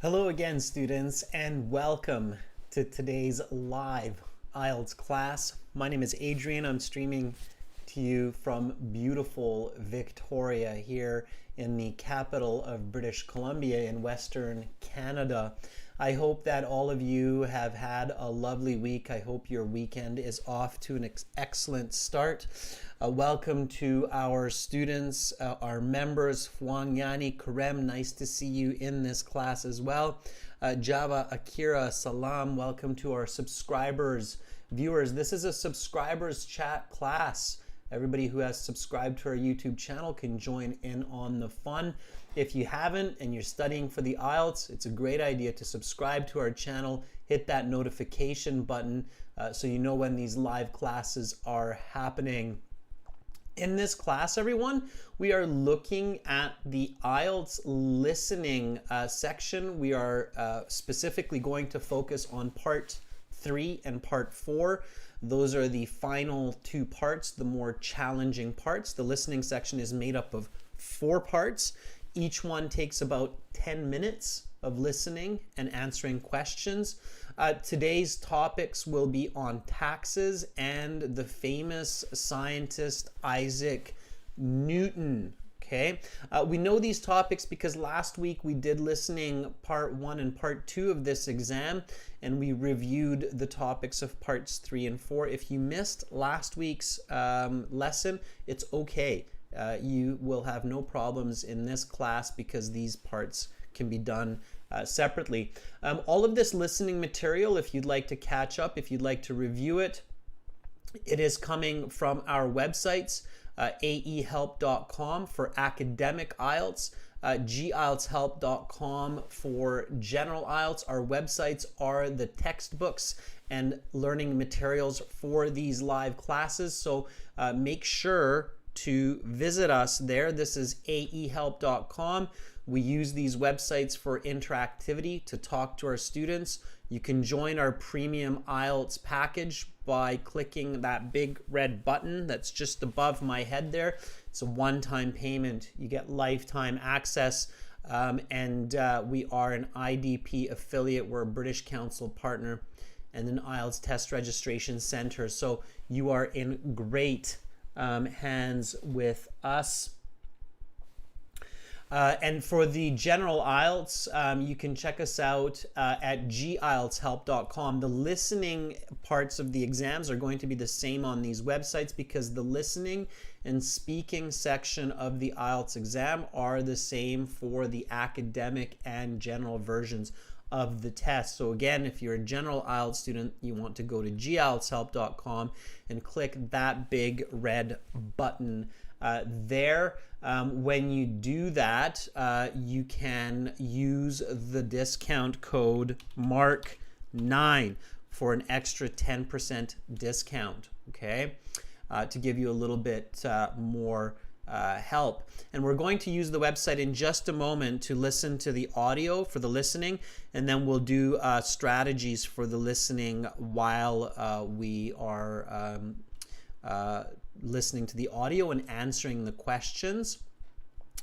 Hello again, students, and welcome to today's live IELTS class. My name is Adrian. I'm streaming to you from beautiful Victoria here in the capital of British Columbia in Western Canada. I hope that all of you have had a lovely week. I hope your weekend is off to an excellent start. Welcome to our students, our members, Fuang, Yani, Karem, nice to see you in this class as well. Java, Akira, Salam, welcome to our subscribers, viewers. This is a subscribers chat class. Everybody who has subscribed to our YouTube channel can join in on the fun. If you haven't and you're studying for the IELTS, it's a great idea to subscribe to our channel, hit that notification button so you know when these live classes are happening. In this class, everyone, we are looking at the IELTS listening section. We are specifically going to focus on part 3 and part 4. Those are the final two parts, the more challenging parts. The listening section is made up of 4 parts. Each one takes about 10 minutes of listening and answering questions. Today's topics will be on taxes and the famous scientist Isaac Newton. Okay, we know these topics because last week we did listening part 1 and part 2 of this exam, and we reviewed the topics of parts 3 and 4. If you missed last week's lesson, it's okay. You will have no problems in this class because these parts can be done separately. All of this listening material, if you'd like to catch up, if you'd like to review it, it is coming from our websites. aehelp.com for academic IELTS, gieltshelp.com for general IELTS. Our websites are the textbooks and learning materials for these live classes, so make sure to visit us there. This is aehelp.com. We use these websites for interactivity to talk to our students. You can join our premium IELTS package by clicking that big red button that's just above my head there. It's a one-time payment. You get lifetime access, and we are an IDP affiliate. We're a British Council partner and an IELTS test registration center. So you are in great hands with us. And for the general IELTS, you can check us out at gieltshelp.com. The listening parts of the exams are going to be the same on these websites because the listening and speaking section of the IELTS exam are the same for the academic and general versions of the test. So again, if you're a general IELTS student, you want to go to gieltshelp.com and click that big red button there. When you do that, you can use the discount code MARK9 for an extra 10% discount, okay, to give you a little bit more help. And we're going to use the website in just a moment to listen to the audio for the listening, and then we'll do strategies for the listening while we are listening to the audio and answering the questions.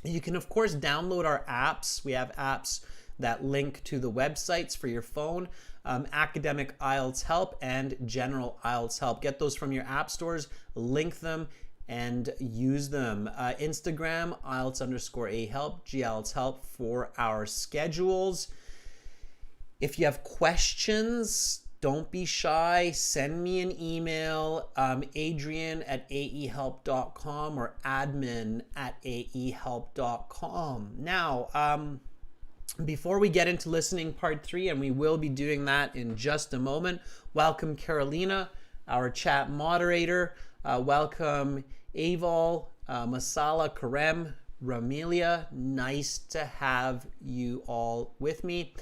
You can, of course, download our apps. We have apps that link to the websites for your phone, Academic IELTS Help and General IELTS Help. Get those from your app stores, link them, and use them. Instagram, IELTS_AHelp, GIELTS Help for our schedules. If you have questions, don't be shy. Send me an email, adrian@aehelp.com or admin@aehelp.com. Now, before we get into listening part 3, and we will be doing that in just a moment, welcome Carolina, our chat moderator. Welcome Aval, Masala, Karem, Ramelia. Nice to have you all with me.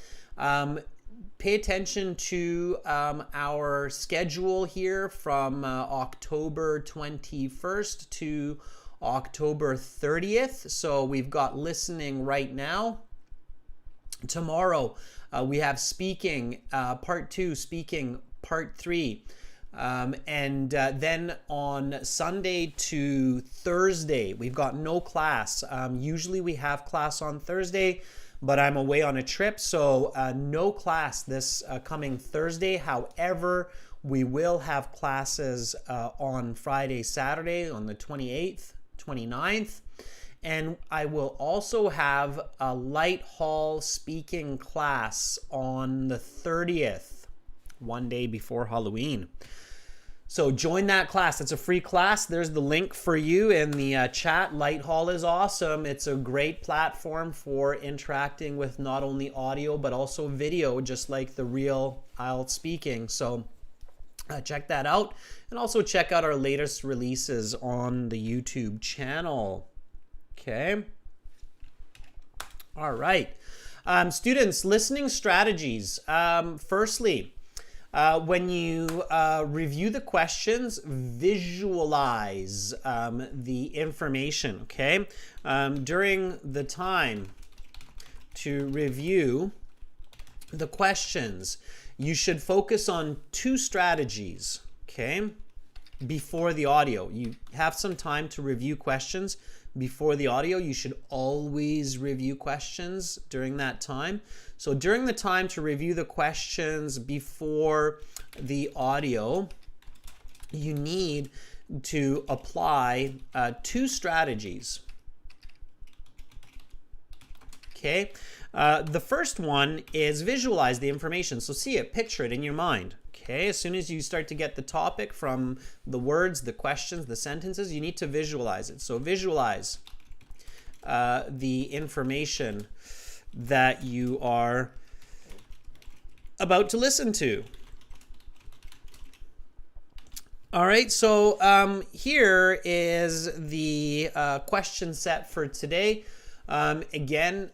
Pay attention to our schedule here from October 21st to October 30th. So we've got listening right now. Tomorrow we have speaking part 2, speaking part 3. And then on Sunday to Thursday, we've got no class. Usually we have class on Thursday, but I'm away on a trip, so no class this coming Thursday. However, we will have classes on Friday, Saturday, on the 28th, 29th. And I will also have a light hall speaking class on the 30th, one day before Halloween. So join that class. It's a free class. There's the link for you in the chat. Light Hall is awesome. It's a great platform for interacting with not only audio but also video, just like the real IELTS speaking. So check that out. And also check out our latest releases on the YouTube channel. Okay. All right. Students, listening strategies. Firstly, when you review the questions, visualize the information, okay? During the time to review the questions, you should focus on two strategies, okay? Before the audio. You have some time to review questions before the audio. You should always review questions during that time. So during the time to review the questions before the audio, you need to apply two strategies. Okay, the first one is visualize the information. So see it, picture it in your mind. Okay, as soon as you start to get the topic from the words, the questions, the sentences, you need to visualize it. So visualize the information that you are about to listen to. All right, so here is the question set for today. Again,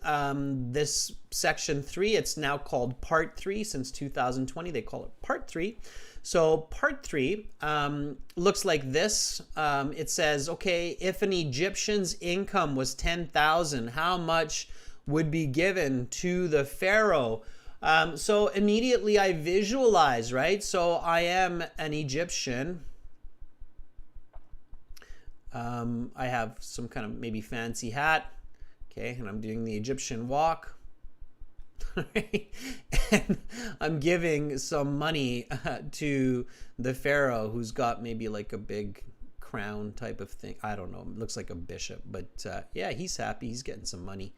this section 3, it's now called part 3 since 2020. They call it part 3. So part 3 looks like this. It says, okay, if an Egyptian's income was 10,000, how much would be given to the Pharaoh? So immediately I visualize, right? So I am an Egyptian. I have some kind of maybe fancy hat. Okay, and I'm doing the Egyptian walk. And I'm giving some money to the Pharaoh, who's got maybe like a big crown type of thing. I don't know. It looks like a bishop, but yeah, he's happy. He's getting some money.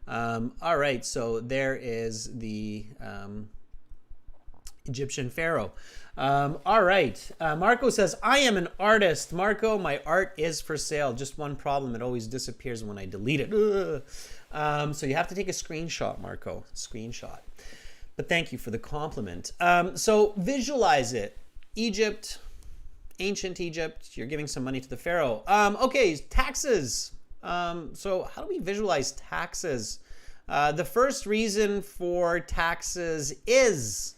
All right, so there is the Egyptian Pharaoh. All right, Marco says, I am an artist. Marco, my art is for sale. Just one problem, it always disappears when I delete it. So you have to take a screenshot, Marco. Screenshot. But thank you for the compliment. So visualize it. Egypt, ancient Egypt, you're giving some money to the Pharaoh. Okay, taxes. So how do we visualize taxes? The first reason for taxes is,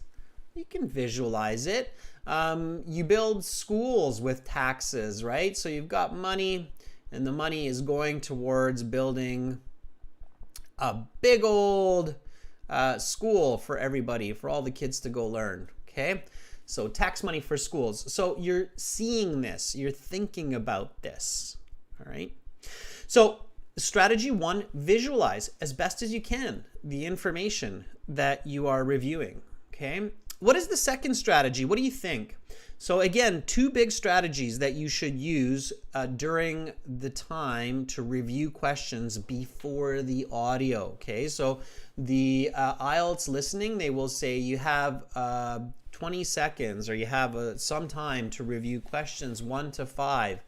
you can visualize it. You build schools with taxes, right? So you've got money, and the money is going towards building a big old school for everybody, for all the kids to go learn, okay? So tax money for schools. So you're seeing this, you're thinking about this, all right? So strategy 1, visualize as best as you can the information that you are reviewing, okay? What is the second strategy? What do you think? So again, two big strategies that you should use during the time to review questions before the audio, okay? So the IELTS listening, they will say you have 20 seconds or you have some time to review questions 1 to 5.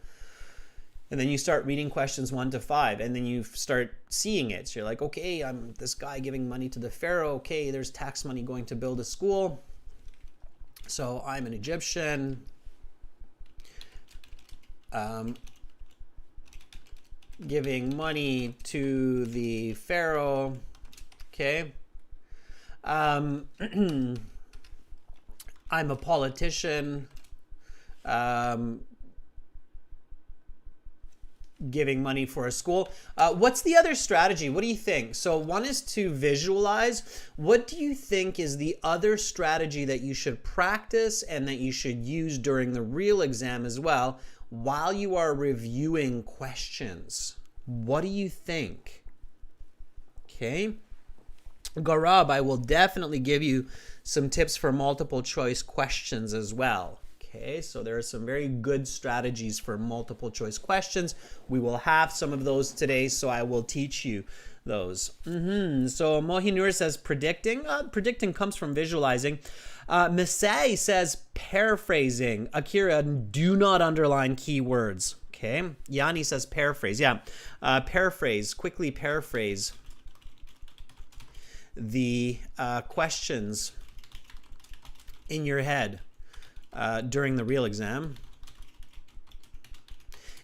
And then you start reading questions 1 to 5, and then you start seeing it. So you're like, okay, I'm this guy giving money to the Pharaoh. Okay, there's tax money going to build a school. So I'm an Egyptian. Giving money to the Pharaoh. Okay. I'm a politician. Giving money for a school. What's the other strategy? What do you think? So one is to visualize. What do you think is the other strategy that you should practice and that you should use during the real exam as well while you are reviewing questions? What do you think? Okay. Gaurab, I will definitely give you some tips for multiple choice questions as well. Okay, so there are some very good strategies for multiple choice questions. We will have some of those today, so I will teach you those. So Mohinur says predicting. Predicting comes from visualizing. Misay says paraphrasing. Akira, do not underline keywords. Okay, Yanni says paraphrase. Yeah, paraphrase, quickly paraphrase the questions in your head during the real exam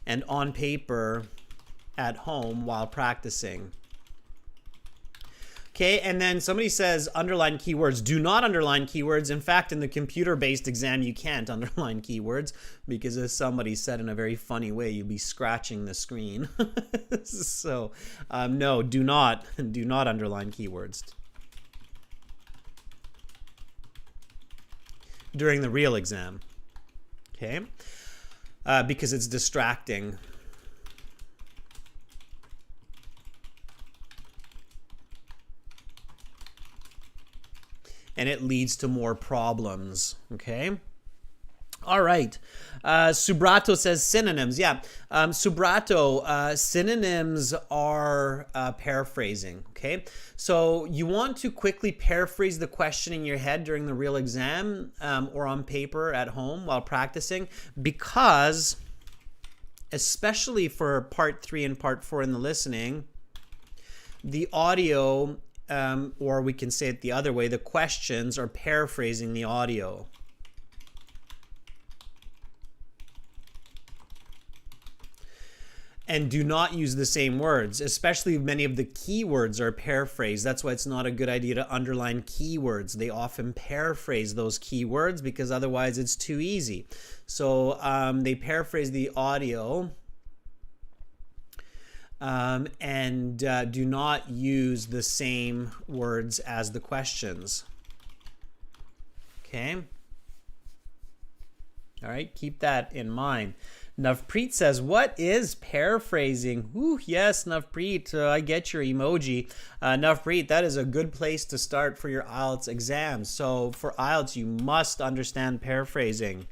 and on paper at home while practicing. Okay, and then somebody says underline keywords. Do not underline keywords. In fact, in the computer-based exam, you can't underline keywords because, as somebody said in a very funny way, you'll be scratching the screen. So, no, do not underline keywords during the real exam. Okay, because it's distracting. And it leads to more problems, okay? All right. Subrato says synonyms. Yeah, Subrato, synonyms are paraphrasing, okay? So you want to quickly paraphrase the question in your head during the real exam or on paper at home while practicing, because especially for part 3 and part 4 in the listening, the audio, or we can say it the other way, the questions are paraphrasing the audio. And do not use the same words, especially many of the keywords are paraphrased. That's why it's not a good idea to underline keywords. They often paraphrase those keywords because otherwise it's too easy. So they paraphrase the audio. And do not use the same words as the questions. Okay? All right, keep that in mind. Navpreet says, what is paraphrasing? Ooh, yes, Navpreet, I get your emoji. Navpreet, that is a good place to start for your IELTS exam. So for IELTS, you must understand paraphrasing.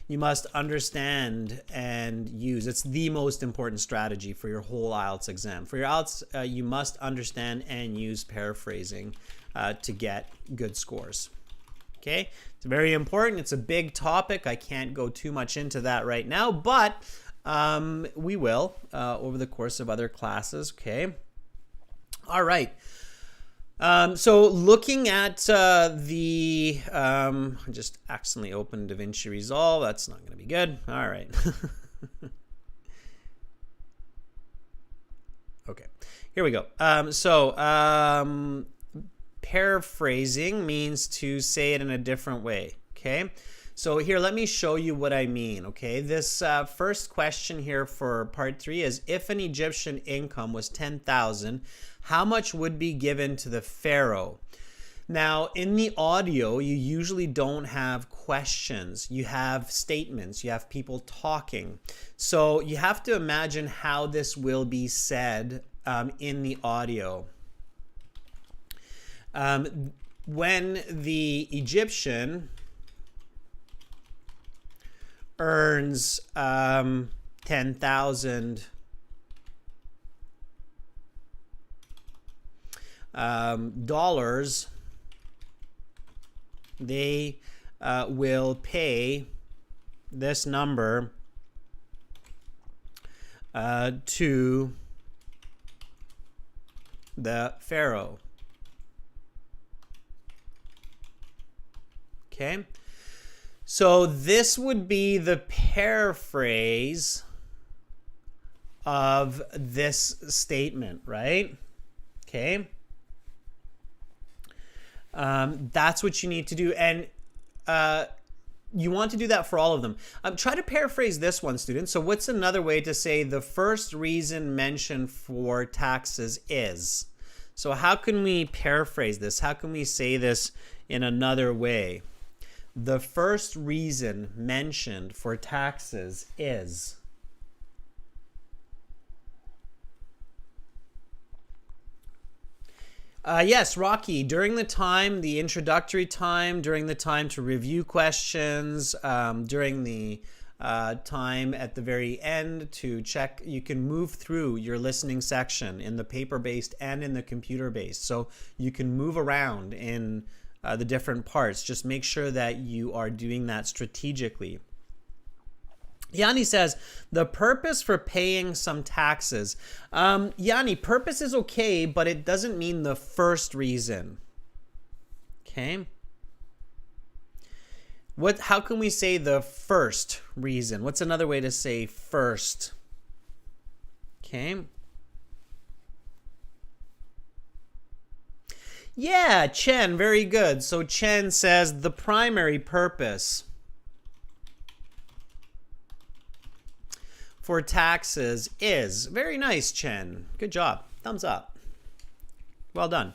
You must understand and use. It's the most important strategy for your whole IELTS exam. For your IELTS, you must understand and use paraphrasing to get good scores. Okay, it's very important. It's a big topic. I can't go too much into that right now, but we will over the course of other classes. Okay, all right. So looking at I just accidentally opened DaVinci Resolve. That's not going to be good. All right. Okay, here we go. Paraphrasing means to say it in a different way. Okay, so here, let me show you what I mean. Okay, this first question here for part 3 is, if an Egyptian income was 10,000, how much would be given to the pharaoh? Now, in the audio, you usually don't have questions. You have statements. You have people talking. So you have to imagine how this will be said in the audio. When the Egyptian earns 10,000 dollars, they will pay this number to the pharaoh. Okay, so this would be the paraphrase of this statement, right? Okay, that's what you need to do, and you want to do that for all of them. Try to paraphrase this one, students. So what's another way to say the first reason mentioned for taxes is? So how can we paraphrase this? How can we say this in another way? The first reason mentioned for taxes is. Yes, Rocky, during the introductory time, during the time to review questions, during the time at the very end to check, you can move through your listening section in the paper-based and in the computer-based. So you can move around in the different parts. Just make sure that you are doing that strategically. Yanni says, the purpose for paying some taxes. Yanni, purpose is okay, but it doesn't mean the first reason. Okay? How can we say the first reason? What's another way to say first? Okay? Yeah, Chen, very good. So Chen says the primary purpose for taxes is. Very nice, Chen. Good job. Thumbs up. Well done.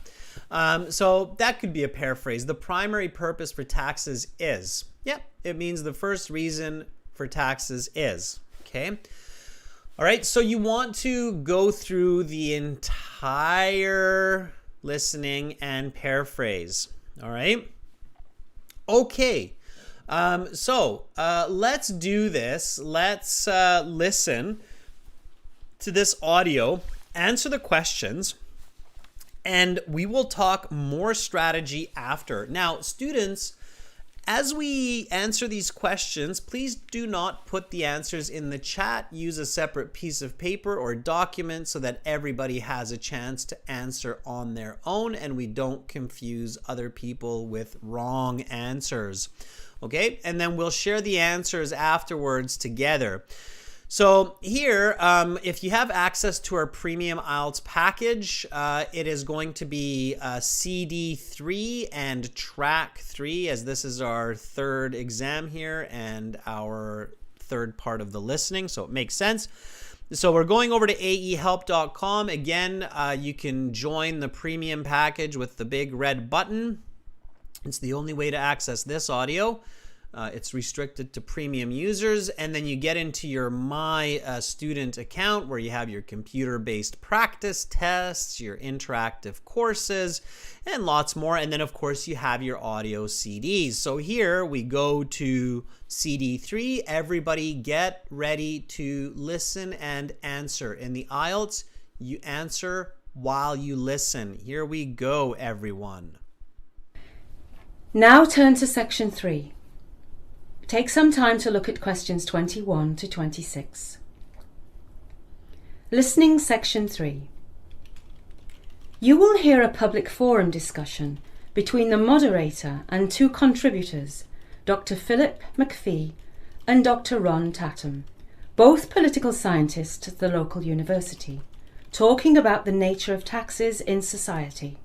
So that could be a paraphrase. The primary purpose for taxes is. Yep, it means the first reason for taxes is. Okay. All right, so you want to go through the entire listening and paraphrase. All right. Okay. So let's do this. Let's listen to this audio, answer the questions, and we will talk more strategy after. Now, students, as we answer these questions, please do not put the answers in the chat. Use a separate piece of paper or document so that everybody has a chance to answer on their own and we don't confuse other people with wrong answers. Okay, and then we'll share the answers afterwards together. So here, if you have access to our premium IELTS package, it is going to be CD 3 and track 3, as this is our third exam here and our third part of the listening, so it makes sense. So we're going over to aehelp.com. Again, you can join the premium package with the big red button. It's the only way to access this audio. It's restricted to premium users, and then you get into your My Student account where you have your computer-based practice tests, your interactive courses, and lots more. And then, of course, you have your audio CDs. So here we go to CD 3. Everybody get ready to listen and answer. In the IELTS, you answer while you listen. Here we go, everyone. Now turn to section 3. Take some time to look at questions 21 to 26. Listening section 3. You will hear a public forum discussion between the moderator and two contributors, Dr. Philip McPhee and Dr. Ron Tatum, both political scientists at the local university, talking about the nature of taxes in society.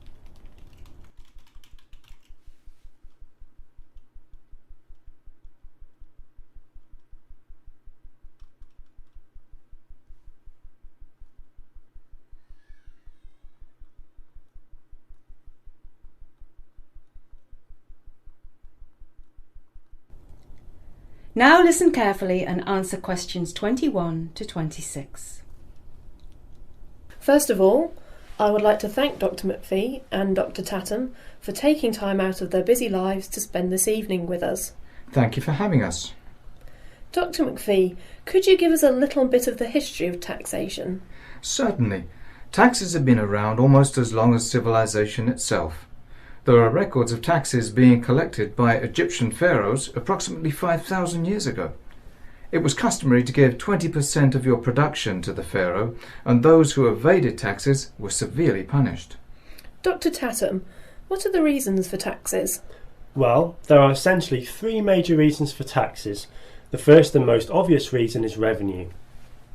Now listen carefully and answer questions 21 to 26. First of all, I would like to thank Dr. McPhee and Dr. Tatum for taking time out of their busy lives to spend this evening with us. Thank you for having us. Dr. McPhee, could you give us a little bit of the history of taxation? Certainly. Taxes have been around almost as long as civilization itself. There are records of taxes being collected by Egyptian pharaohs approximately 5,000 years ago. It was customary to give 20% of your production to the pharaoh, and those who evaded taxes were severely punished. Dr. Tatum, what are the reasons for taxes? Well, there are essentially three major reasons for taxes. The first and most obvious reason is revenue.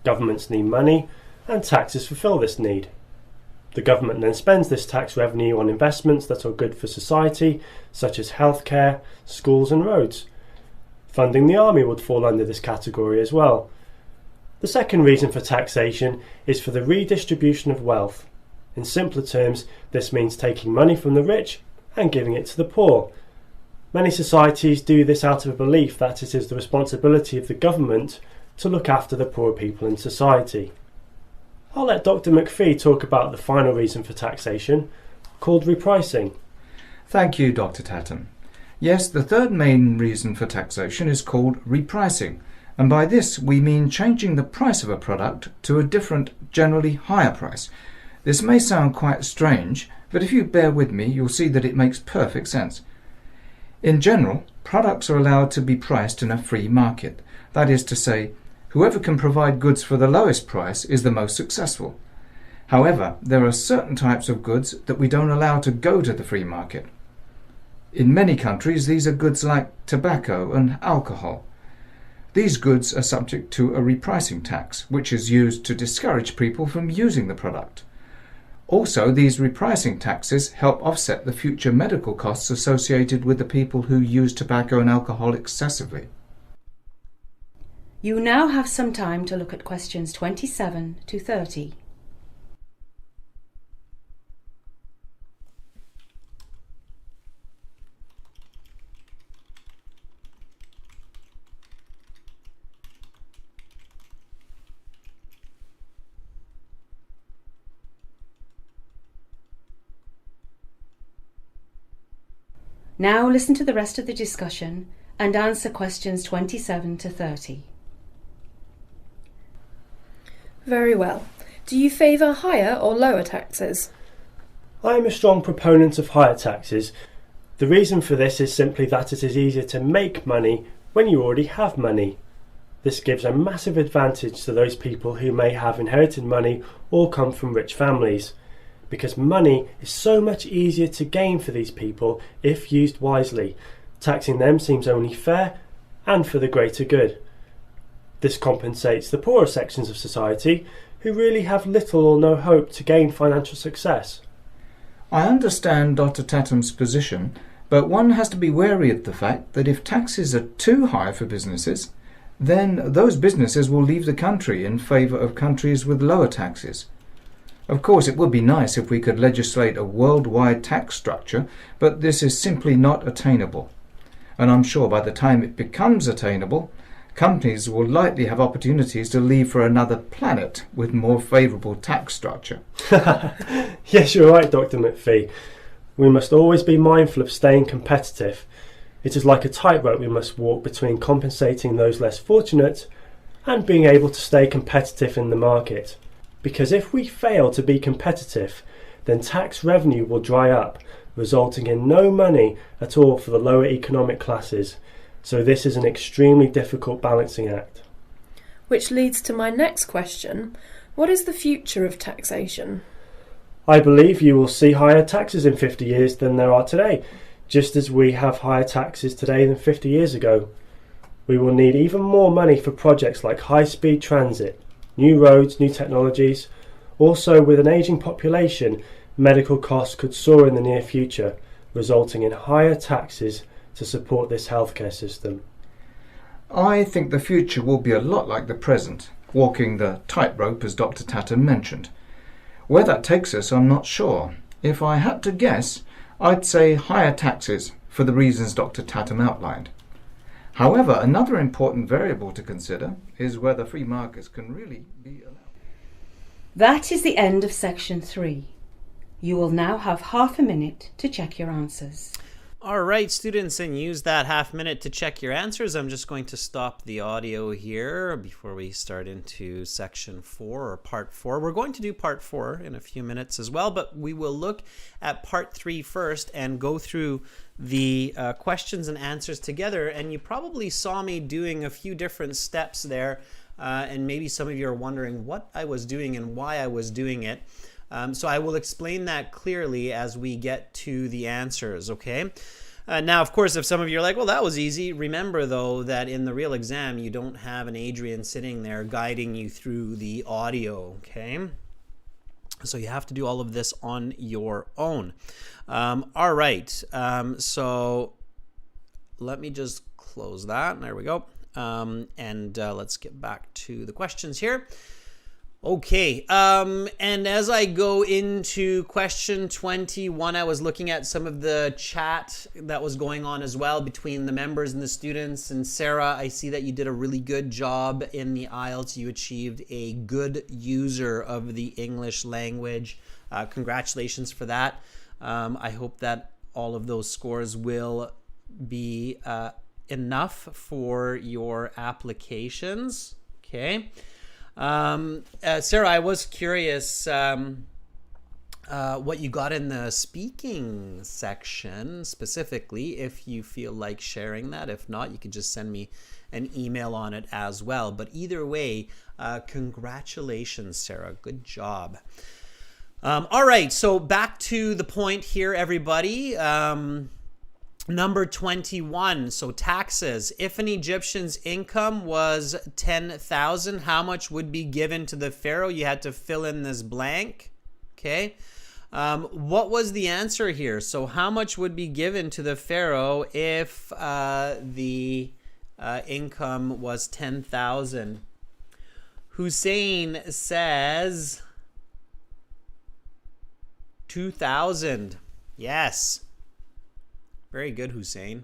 Governments need money, and taxes fulfill this need. The government then spends this tax revenue on investments that are good for society, such as healthcare, schools and roads. Funding the army would fall under this category as well. The second reason for taxation is for the redistribution of wealth. In simpler terms, this means taking money from the rich and giving it to the poor. Many societies do this out of a belief that it is the responsibility of the government to look after the poor people in society. I'll let Dr. McPhee talk about the final reason for taxation. called repricing. Thank you, Dr. Tatum. Yes, the third main reason for taxation is called repricing, and by this we mean changing the price of a product to a different, generally higher price. This may sound quite strange, but if you bear with me, you'll see that it makes perfect sense. In general, products are allowed to be priced in a free market. That is to say, whoever can provide goods for the lowest price is the most successful. However, there are certain types of goods that we don't allow to go to the free market. In many countries, these are goods like tobacco and alcohol. These goods are subject to a repricing tax, which is used to discourage people from using the product. Also, these repricing taxes help offset the future medical costs associated with the people who use tobacco and alcohol excessively. You now have some time to look at questions 27 to 30. Now listen to the rest of the discussion and answer questions 27 to 30. Very well. Do you favour higher or lower taxes? I am a strong proponent of higher taxes. The reason for this is simply that it is easier to make money when you already have money. This gives a massive advantage to those people who may have inherited money or come from rich families, because money is so much easier to gain for these people if used wisely. Taxing them seems only fair and for the greater good. This compensates the poorer sections of society who really have little or no hope to gain financial success. I understand Dr. Tatum's position, but one has to be wary of the fact that if taxes are too high for businesses, then those businesses will leave the country in favour of countries with lower taxes. Of course, it would be nice if we could legislate a worldwide tax structure, but this is simply not attainable. And I'm sure by the time it becomes attainable, companies will likely have opportunities to leave for another planet with more favourable tax structure. Yes, you're right, Dr. McPhee. We must always be mindful of staying competitive. It is like a tightrope we must walk between compensating those less fortunate and being able to stay competitive in the market. Because if we fail to be competitive, then tax revenue will dry up, resulting in no money at all for the lower economic classes. So this is an extremely difficult balancing act. Which leads to my next question. What is the future of taxation? I believe you will see higher taxes in 50 years than there are today, just as we have higher taxes today than 50 years ago. We will need even more money for projects like high-speed transit, new roads, new technologies. Also, with an ageing population, medical costs could soar in the near future, resulting in higher taxes to support this healthcare system. I think the future will be a lot like the present, walking the tightrope as Dr. Tatum mentioned. Where that takes us, I'm not sure. If I had to guess, I'd say higher taxes for the reasons Dr. Tatum outlined. However, another important variable to consider is whether free markets can really be allowed. That is the end of section 3. You will now have half a minute to check your answers. All right, students, and use that half minute to check your answers. I'm just going to stop the audio here before we start into section 4 or part 4. We're going to do part 4 in a few minutes as well, but we will look at part 3 first and go through the questions and answers together. And you probably saw me doing a few different steps there, and maybe some of you are wondering what I was doing and why I was doing it. So I will explain that clearly as we get to the answers, okay? Now, of course, if some of you are like, well, that was easy, remember, though, that in the real exam, you don't have an Adrian sitting there guiding you through the audio, okay? So you have to do all of this on your own. All right, so let me just close that. There we go. And let's get back to the questions here. Okay, and as I go into question 21, I was looking at some of the chat that was going on as well between the members and the students. And Sarah, I see that you did a really good job in the IELTS. You achieved a good user of the English language. Congratulations for that. I hope that all of those scores will be enough for your applications. Okay. Sarah, I was curious what you got in the speaking section specifically, if you feel like sharing that. If not, you could just send me an email on it as well. But either way, congratulations, Sarah. Good job. All right, so back to the point here, everybody. Number 21, so taxes. If an Egyptian's income was 10,000, how much would be given to the pharaoh? You had to fill in this blank. Okay. What was the answer here? So how much would be given to the pharaoh if the income was 10,000? Hussein says 2,000. Yes. Very good, Hussein.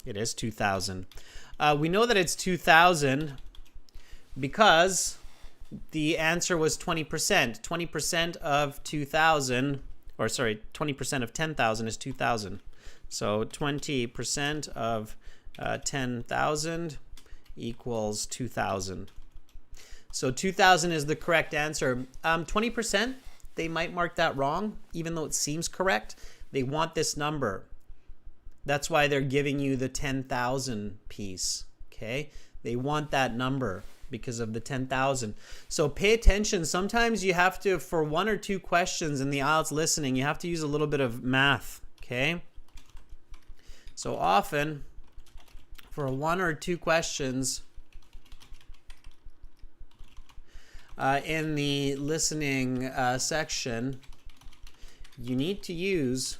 It is 2,000. We know that it's 2,000 because the answer was 20%. 20% of 2,000, or sorry, 20% of 10,000 is 2,000. So 20% of 10,000 equals 2,000. So 2,000 is the correct answer. 20%, they might mark that wrong, even though it seems correct. They want this number. That's why they're giving you the 10,000 piece, okay? They want that number because of the 10,000. So pay attention. Sometimes you have to, for one or two questions in the IELTS listening, you have to use a little bit of math, okay? So often, for one or two questions in the listening section, you need to use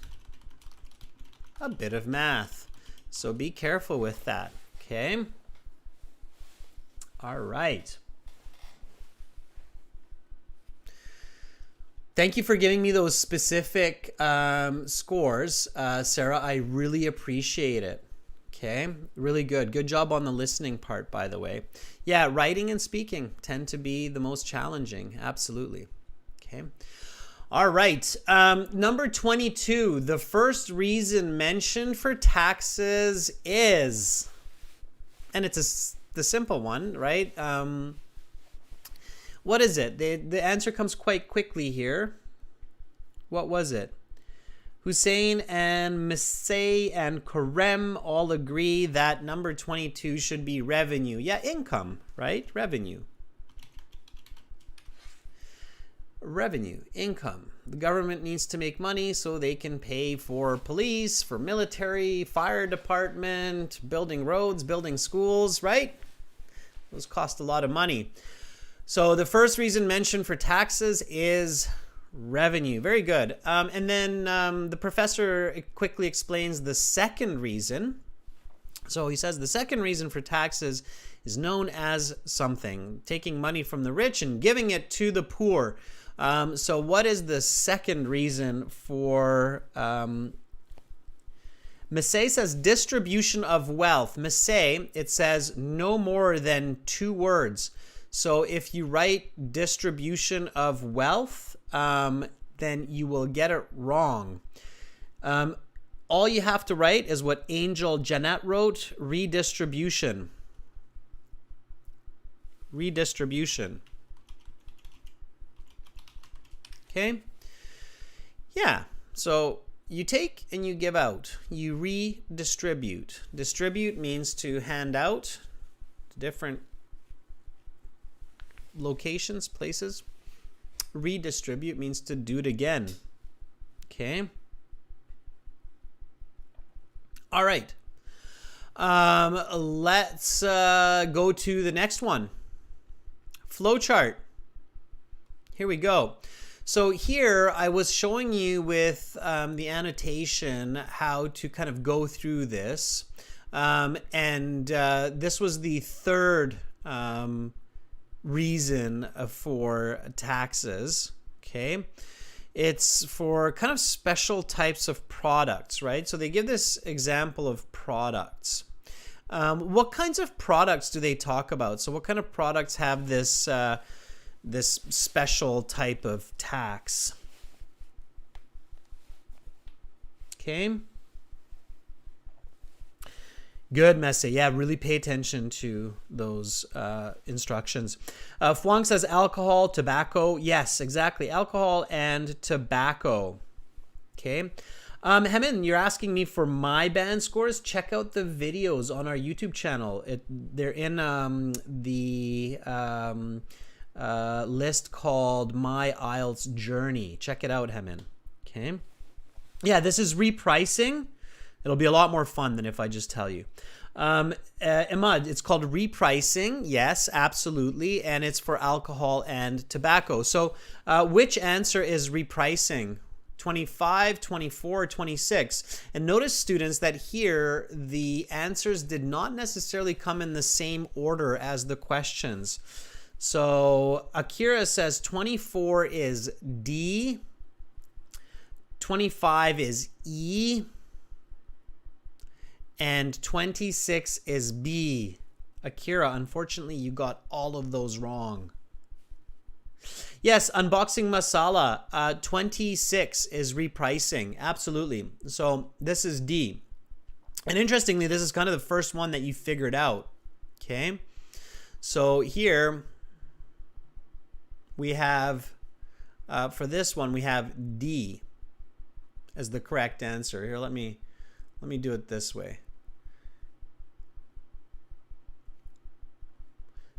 a bit of math. So be careful with that, okay? All right. Thank you for giving me those specific scores, Sarah. I really appreciate it. Okay, really good. Good job on the listening part, by the way. Yeah, writing and speaking tend to be the most challenging. Absolutely. Okay. All right. Number 22. The first reason mentioned for taxes is, and it's the simple one, right? What is it? The answer comes quite quickly here. What was it? Hussein and Masay and Karem all agree that number 22 should be revenue. Yeah, income, right? Revenue. Revenue, income. The government needs to make money so they can pay for police, for military, fire department, building roads, building schools, right? Those cost a lot of money. So the first reason mentioned for taxes is revenue. Very good. And then the professor quickly explains the second reason. So he says the second reason for taxes is known as something, taking money from the rich and giving it to the poor. So what is the second reason for... Masay says distribution of wealth. Masay, it says no more than 2 words. So if you write distribution of wealth, then you will get it wrong. All you have to write is what Angel Janet wrote, redistribution. Redistribution. Okay? Yeah, so you take and you give out. You redistribute. Distribute means to hand out to different locations, places. Redistribute means to do it again. Okay? All right. Let's go to the next one. Flowchart. Here we go. So here I was showing you with the annotation how to kind of go through this. And this was the third reason for taxes. Okay. It's for kind of special types of products, right? So they give this example of products. What kinds of products do they talk about? So what kind of products have this this special type of tax? Okay. Good, Messe. Yeah, really pay attention to those instructions. Fuang says alcohol, tobacco. Yes, exactly. Alcohol and tobacco. Okay. Hemin, you're asking me for my band scores. Check out the videos on our YouTube channel. They're in the list called My IELTS Journey. Check it out, Hemin. Okay. Yeah, this is repricing. It'll be a lot more fun than if I just tell you. Imad, it's called repricing. Yes, absolutely. And it's for alcohol and tobacco. So which answer is repricing? 25, 24, 26. And notice, students, that here the answers did not necessarily come in the same order as the questions. So Akira says 24 is D, 25 is E, and 26 is B. Akira, unfortunately, you got all of those wrong. Yes, unboxing masala. 26 is repricing. Absolutely. So this is D. And interestingly, this is kind of the first one that you figured out. Okay. So here we have, for this one, we have D as the correct answer. Here, let me do it this way.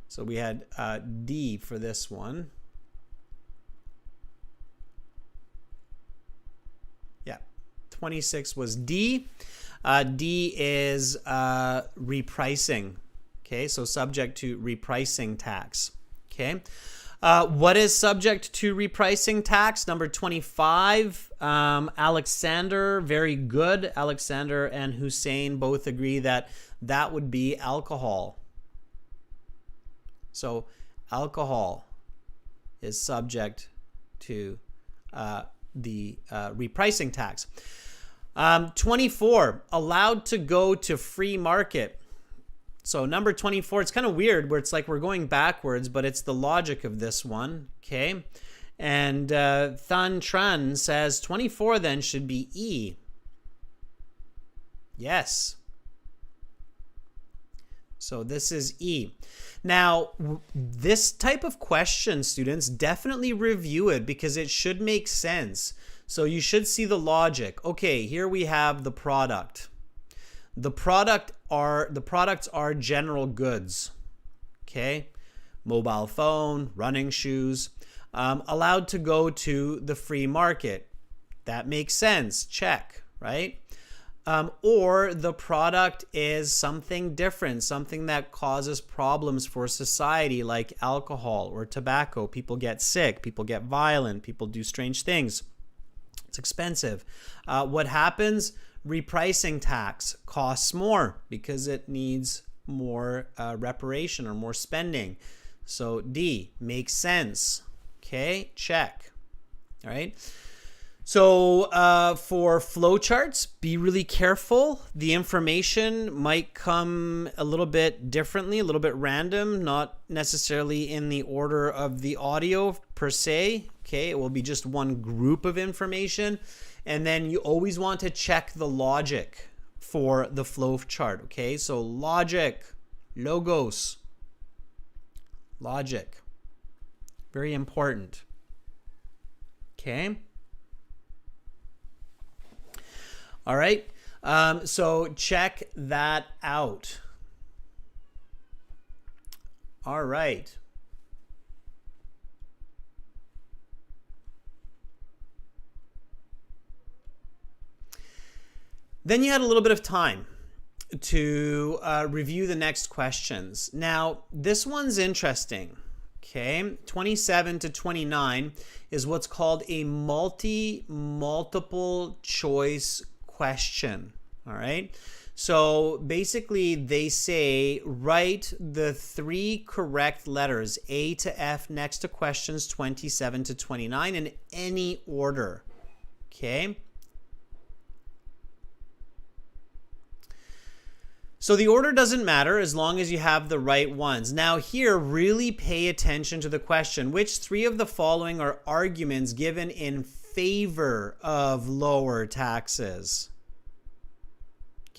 So we had D for this one. Yeah, 26 was D. D is repricing. Okay, so subject to repricing tax. Okay, what is subject to repricing tax? Number 25, Alexander, very good. Alexander and Hussein both agree that that would be alcohol. So alcohol is subject to the repricing tax. 24, allowed to go to free market. So number 24, it's kind of weird where it's like we're going backwards, but it's the logic of this one. Okay. And Than Tran says 24 then should be E. Yes. So this is E. Now, this type of question, students, definitely review it because it should make sense. So you should see the logic. Okay, here we have the product. The products are general goods. Okay, mobile phone, running shoes, allowed to go to the free market. That makes sense. Check, right? Or the product is something different, something that causes problems for society like alcohol or tobacco. People get sick, people get violent, people do strange things. It's expensive. What happens? Repricing tax costs more because it needs more reparation or more spending. So D, makes sense. Okay, check. All right. So for flowcharts, be really careful. The information might come a little bit differently, a little bit random, not necessarily in the order of the audio per se. Okay, it will be just one group of information. And then you always want to check the logic for the flowchart. Okay, so logic, logos, logic, very important. Okay. All right, so check that out. All right. Then you had a little bit of time to review the next questions. Now, this one's interesting. Okay, 27 to 29 is what's called a multiple choice question. All right. So basically they say write the 3 correct letters A to F next to questions 27 to 29 in any order. Okay. So the order doesn't matter as long as you have the right ones. Now here, really pay attention to the question. Which 3 of the following are arguments given in favor of lower taxes?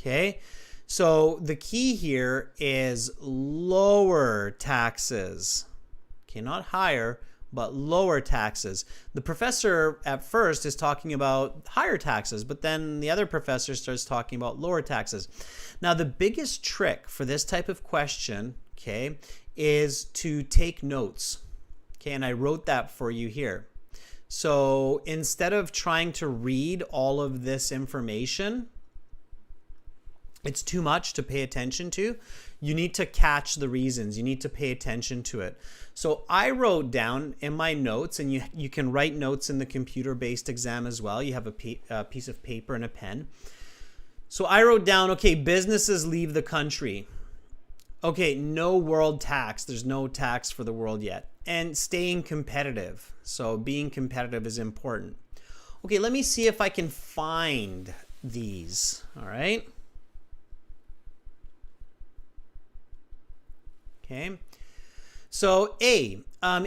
Okay, so the key here is lower taxes. Okay, not higher, but lower taxes. The professor at first is talking about higher taxes, but then the other professor starts talking about lower taxes. Now, the biggest trick for this type of question, okay, is to take notes. Okay, and I wrote that for you here. So instead of trying to read all of this information, it's too much to pay attention to. You need to catch the reasons. You need to pay attention to it. So I wrote down in my notes, and you can write notes in the computer-based exam as well. You have a piece of paper and a pen. So I wrote down, okay, businesses leave the country. Okay, no world tax. There's no tax for the world yet. And staying competitive. So being competitive is important. Okay, let me see if I can find these. All right. Okay. So A,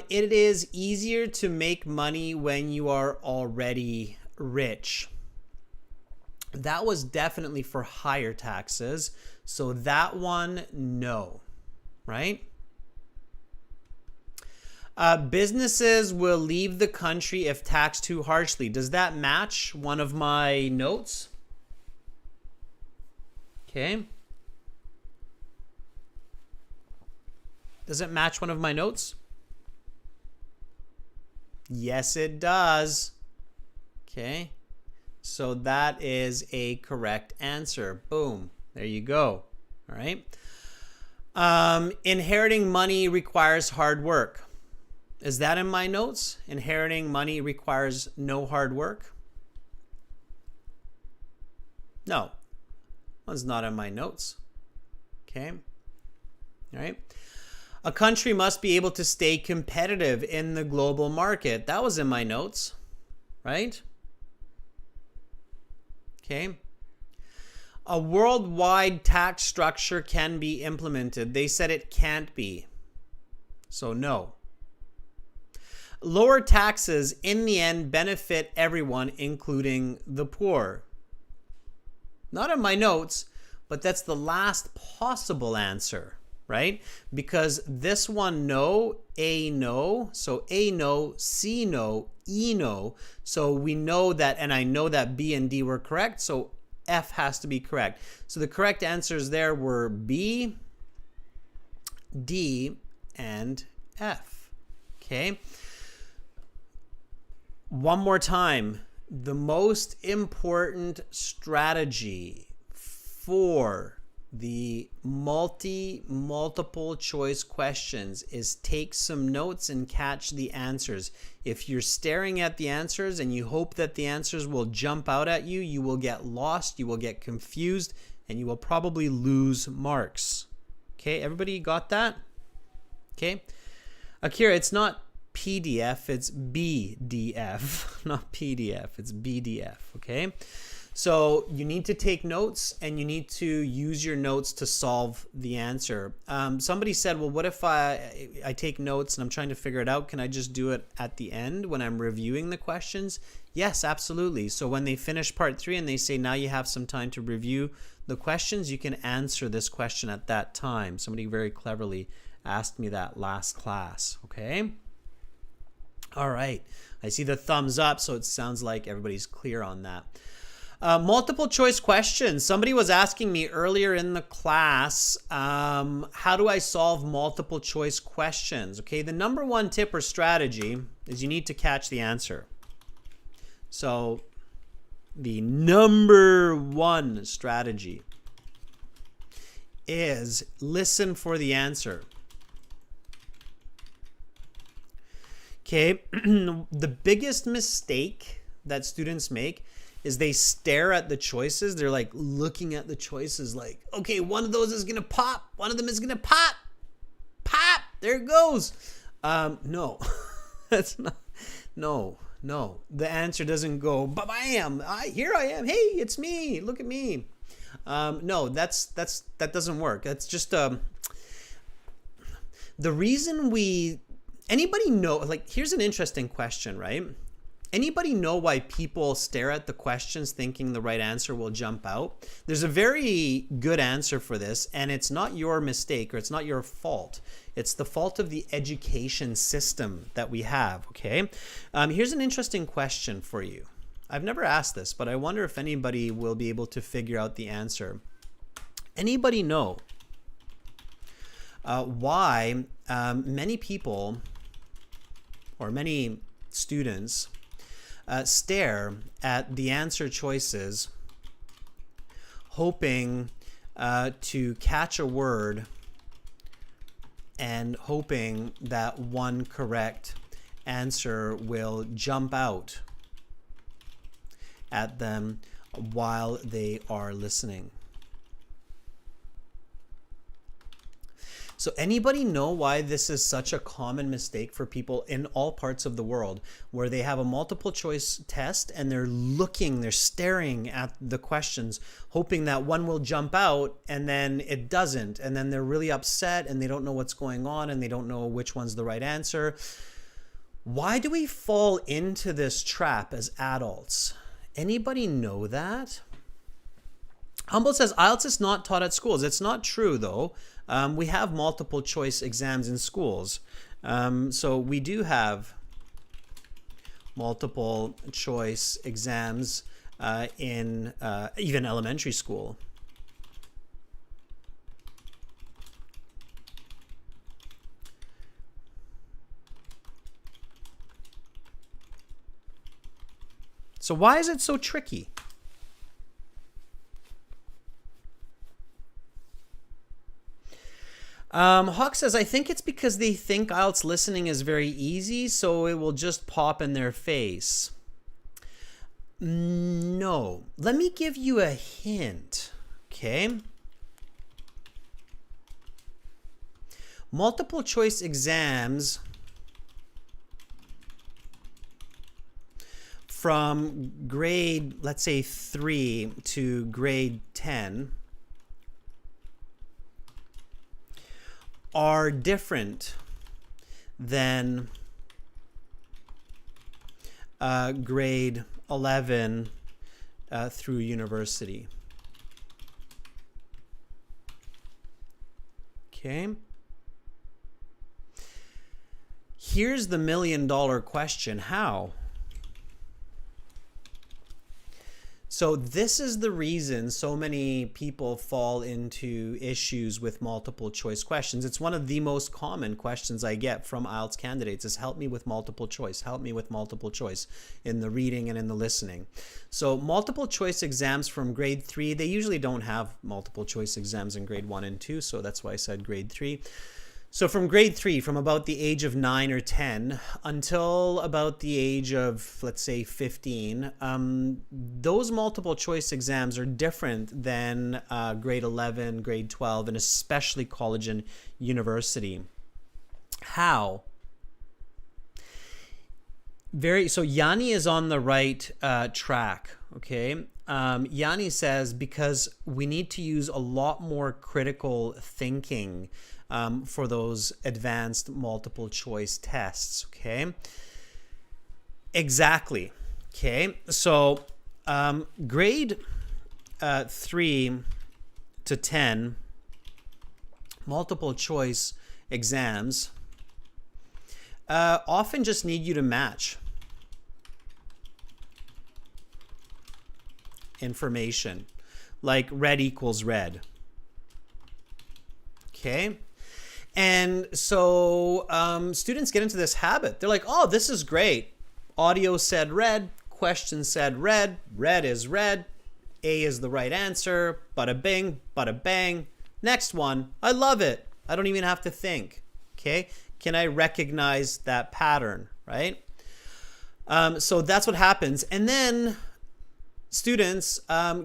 it is easier to make money when you are already rich. That was definitely for higher taxes. So that one, no, right? Businesses will leave the country if taxed too harshly. Does that match one of my notes? Okay. Does it match one of my notes? Yes, it does. Okay. So that is a correct answer. Boom. There you go. All right. Inheriting money requires hard work. Is that in my notes? Inheriting money requires no hard work? No. One's not in my notes. Okay. All right. A country must be able to stay competitive in the global market. That was in my notes, right? Okay. A worldwide tax structure can be implemented. They said it can't be. So no. Lower taxes in the end benefit everyone, including the poor. Not in my notes, but that's the last possible answer. Right? Because this one, no, A, no. So A, no, C, no, E, no. So we know that, and I know that B and D were correct. So F has to be correct. So the correct answers there were B, D, and F. Okay. One more time. The most important strategy for the multiple choice questions is take some notes and catch the answers. If you're staring at the answers and you hope that the answers will jump out at you, you will get lost, you will get confused, and you will probably lose marks. Okay, everybody got that? Okay. Akira, it's not PDF, it's BDF, not PDF, it's BDF, okay? So you need to take notes and you need to use your notes to solve the answer. Somebody said, well, what if I take notes and I'm trying to figure it out? Can I just do it at the end when I'm reviewing the questions? Yes, absolutely. So when they finish part 3 and they say, now you have some time to review the questions, you can answer this question at that time. Somebody very cleverly asked me that last class, okay? All right. I see the thumbs up, so it sounds like everybody's clear on that. Multiple choice questions. Somebody was asking me earlier in the class, how do I solve multiple choice questions? Okay, the number one tip or strategy is you need to catch the answer. So the number one strategy is listen for the answer. Okay, the biggest mistake that students make is they stare at the choices. They're like looking at the choices like, okay, one of those is going to pop. One of them is going to pop. Pop. There it goes. No, that's not. No. The answer doesn't go, bam, here I am. Hey, it's me. Look at me. No, that doesn't work. That's just the reason anybody know, like, here's an interesting question, right? Anybody know why people stare at the questions thinking the right answer will jump out? There's a very good answer for this, and it's not your mistake or it's not your fault. It's the fault of the education system that we have, okay? Here's an interesting question for you. I've never asked this, but I wonder if anybody will be able to figure out the answer. Anybody know why many people or many students stare at the answer choices hoping to catch a word and hoping that one correct answer will jump out at them while they are listening? So anybody know why this is such a common mistake for people in all parts of the world, where they have a multiple choice test and they're staring at the questions, hoping that one will jump out and then it doesn't. And then they're really upset and they don't know what's going on and they don't know which one's the right answer. Why do we fall into this trap as adults? Anybody know that? Humboldt says IELTS is not taught at schools. It's not true, though. We have multiple choice exams in schools. So we do have multiple choice exams in even elementary school. So why is it so tricky? Hawk says, I think it's because they think IELTS listening is very easy, so it will just pop in their face. No. Let me give you a hint, okay? Multiple choice exams from grade, let's say 3 to grade 10 are different than grade 11 through university. Okay. Here's the million-dollar question. How? So this is the reason so many people fall into issues with multiple choice questions. It's one of the most common questions I get from IELTS candidates is help me with multiple choice, help me with multiple choice in the reading and in the listening. So multiple choice exams from grade 3, they usually don't have multiple choice exams in grade 1 and 2, so that's why I said grade 3. So from grade 3, from about the age of 9 or 10 until about the age of, let's say, 15, those multiple choice exams are different than grade 11, grade 12, and especially college and university. How? So Yanni is on the right track, okay? Yanni says because we need to use a lot more critical thinking for those advanced multiple choice tests, okay? Exactly, okay? So grade 3 to 10 multiple choice exams often just need you to match information, like red equals red, okay? And so students get into this habit. They're like, oh, this is great. Audio said red, question said red, red is red, A is the right answer, bada bing, bada bang. Next one, I love it. I don't even have to think, okay? Can I recognize that pattern, right? So that's what happens. And then students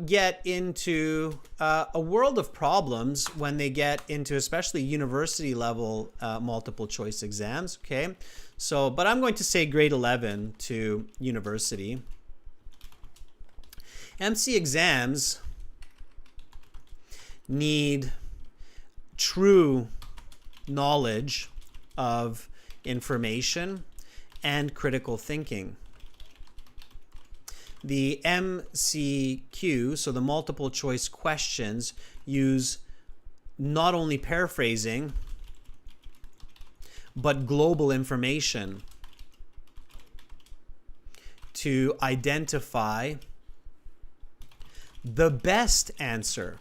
get into a world of problems when they get into especially university level multiple choice exams, okay? So, but I'm going to say grade 11 to university. MC exams need true knowledge of information and critical thinking. The MCQ, so the multiple choice questions, use not only paraphrasing, but global information to identify the best answer.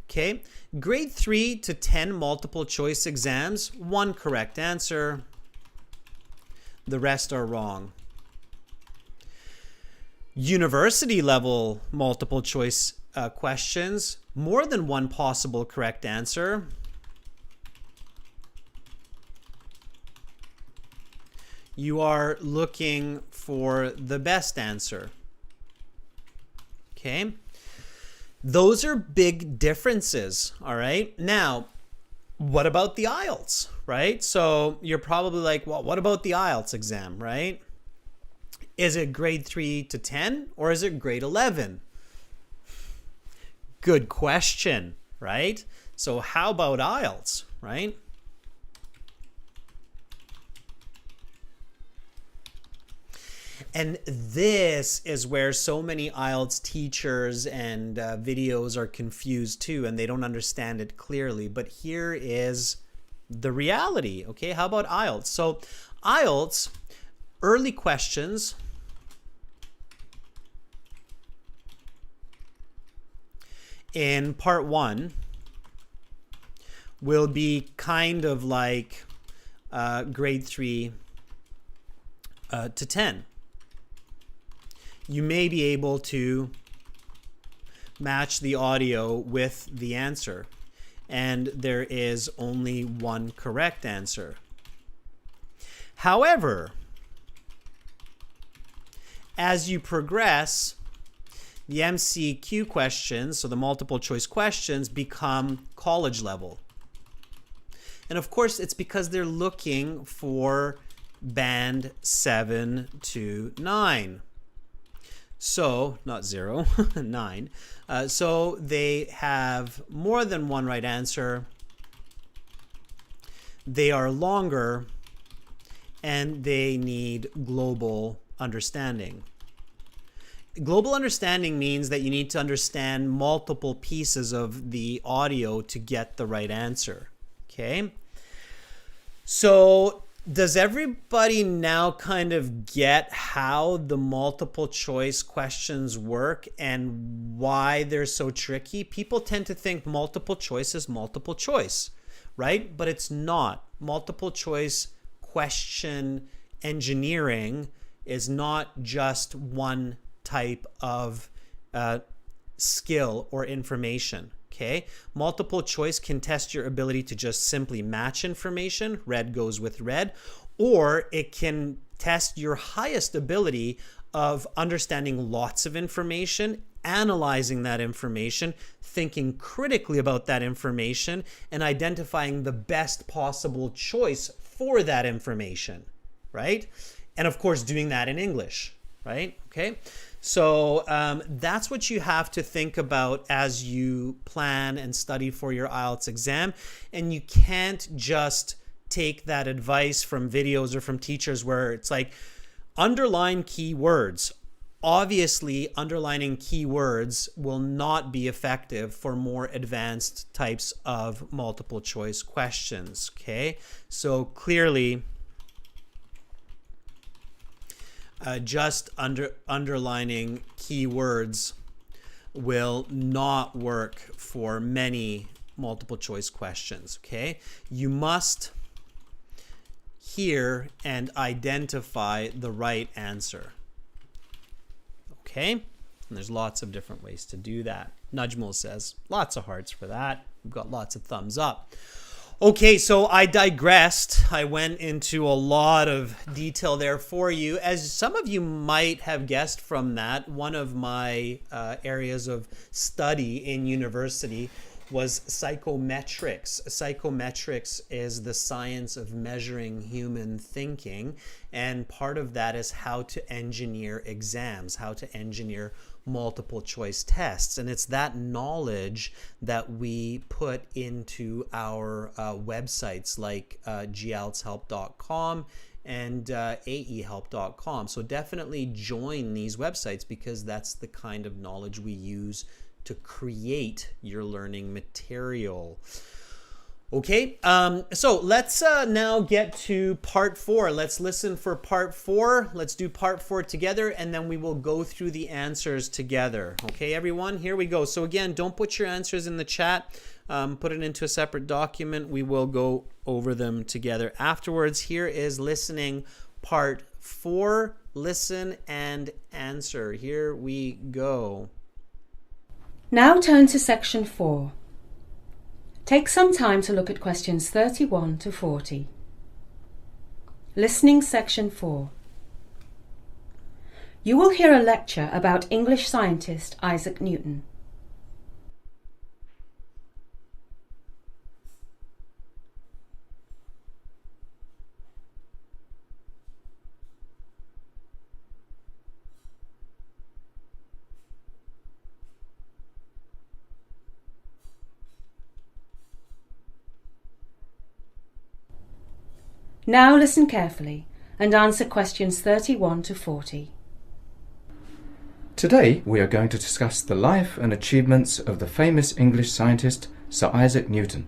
Okay, grade 3 to 10 multiple choice exams, one correct answer, the rest are wrong. University level multiple choice questions, more than one possible correct answer. You are looking for the best answer. Okay, those are big differences. All right, now what about the IELTS, right? So you're probably like, well, what about the IELTS exam, right? Is it grade 3 to 10 or is it grade 11? Good question, right? So how about IELTS, right? And this is where so many IELTS teachers and videos are confused too, and they don't understand it clearly. But here is the reality, okay? How about IELTS? So IELTS, early questions in part 1 will be kind of like grade 3 to 10. You may be able to match the audio with the answer, and there is only one correct answer. However, as you progress, the MCQ questions, so the multiple choice questions, become college level. And of course, it's because they're looking for band 7 to 9. So, not 0, 9. So they have more than one right answer. They are longer, and they need global understanding. Global understanding means that you need to understand multiple pieces of the audio to get the right answer. Okay? So does everybody now kind of get how the multiple choice questions work and why they're so tricky? People tend to think multiple choice is multiple choice, right? But it's not. Multiple choice question engineering is not just one type of skill or information. Okay, multiple choice can test your ability to just simply match information, red goes with red, or it can test your highest ability of understanding lots of information, analyzing that information, thinking critically about that information, and identifying the best possible choice for that information, right? And of course, doing that in English, right? Okay. So that's what you have to think about as you plan and study for your IELTS exam. And you can't just take that advice from videos or from teachers where it's like, underline keywords. Obviously, underlining keywords will not be effective for more advanced types of multiple choice questions, okay? So clearly, just underlining keywords will not work for many multiple choice questions, okay? You must hear and identify the right answer, okay? And there's lots of different ways to do that. Najmul says, lots of hearts for that. We've got lots of thumbs up. Okay, so I digressed. I went into a lot of detail there for you. As some of you might have guessed from that, one of my areas of study in university was psychometrics. Psychometrics is the science of measuring human thinking, and part of that is how to engineer exams, how to engineer multiple choice tests. And it's that knowledge that we put into our websites like gieltshelp.com and aehelp.com. So definitely join these websites because that's the kind of knowledge we use to create your learning material. Okay, so let's now get to part 4. Let's listen for part 4. Let's do part 4 together, and then we will go through the answers together. Okay, everyone, here we go. So again, don't put your answers in the chat. Put it into a separate document. We will go over them together afterwards. Here is listening part 4. Listen and answer. Here we go. Now turn to section 4. Take some time to look at questions 31 to 40. Listening section 4. You will hear a lecture about English scientist Isaac Newton. Now listen carefully and answer questions 31 to 40. Today we are going to discuss the life and achievements of the famous English scientist Sir Isaac Newton.